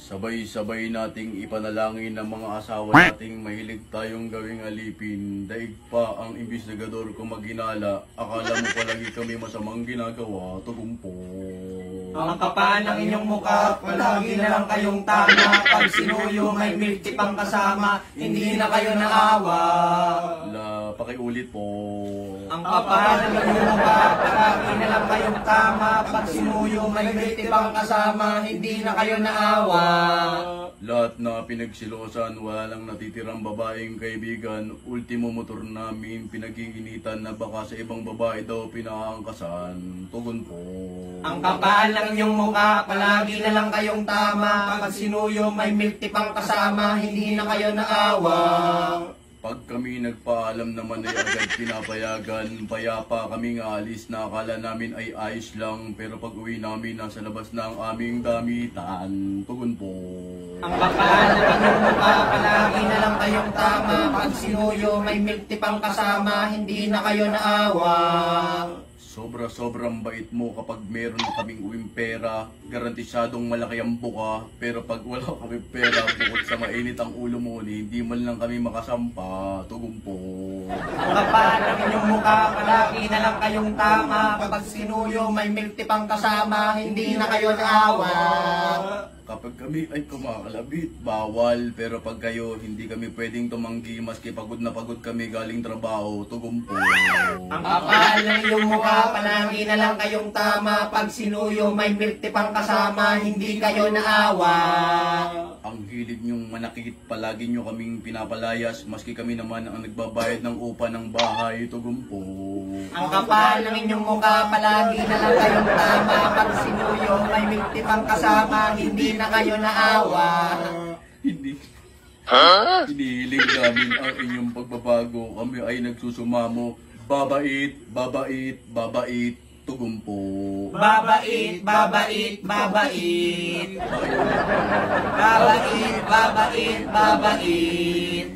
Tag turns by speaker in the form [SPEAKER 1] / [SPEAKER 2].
[SPEAKER 1] Sabay-sabay nating ipanalangin ng mga asawa nating mahilig tayong gawing alipin. Daig pa ang imbestigador kung maginala. Akala mo palagi kami masamang ginagawa. Tugumpo.
[SPEAKER 2] Ang kapal ng inyong mukha, palagi na lang kayong tama. Pag sinuyo may milk tea pang kasama, hindi na kayo naawa.
[SPEAKER 1] Pakiulit po.
[SPEAKER 2] Ang kapal ng inyong mukha, palagi na lang kayong tama. Pag sinuyo may milk tea pang kasama, hindi na kayo naawa.
[SPEAKER 1] Lahat na pinagsilosan, wala lang natitirang babaeng kaibigan. Ultimo motor namin, pinag-iinitan na baka sa ibang babae daw pinaangkasan. Tugon po.
[SPEAKER 2] Ang kapal ng inyong mukha, palagi na lang kayong tama. Pag sinuyo may milk tea pang kasama, hindi na kayo naawa.
[SPEAKER 1] Pag kami nagpaalam naman ay agad pinapayagan. Payapa kaming alis na akala namin ay ayos lang. Pero pag uwi namin, nasa labas na ang aming damitan. Tugon po.
[SPEAKER 2] Ang kapal ng inyong mukha, palagi na lang kayong tama. Pag sinuyo may milk tea pang kasama, hindi na kayo naawa.
[SPEAKER 1] Sobra-sobrang bait mo kapag meron na kaming uwing pera. Garantisadong malaki ang buka. Pero pag wala kami pera, bukod sa mainit ang ulo mo, hindi man lang kami makasampa. Tugon po.
[SPEAKER 2] Ang kapal ng inyong mukha, palagi na lang kayong tama. Pag sinuyo may milk tea pang kasama, hindi na kayo naawa.
[SPEAKER 1] Kapag kami ay kumakalabit, bawal. Pero pag kayo, hindi kami pwedeng tumanggi maski pagod na pagod kami galing trabaho. Tugon po.
[SPEAKER 2] Ang kapal ng iyong mukha, palagi na lang kayong tama. Pag sinuyo may milk tea pang kasama, hindi kayo naawa.
[SPEAKER 1] Ang hilig niyong manakit, palagi niyo kaming pinapalayas, maski kami naman ang nagbabayad ng upa ng bahay. Tugon po.
[SPEAKER 2] Ang kapal ng inyong mukha, palagi na lang kayong tama. Pag sinuyo may milk tea pang kasama, hindi na kayo naawa.
[SPEAKER 1] Hindi. Hinihiling namin ang inyong pagbabago. Kami ay nagsusumamo. Babait, babait, babait. Tugon po.
[SPEAKER 2] Babait, babait, babait. Babait, babait, babait.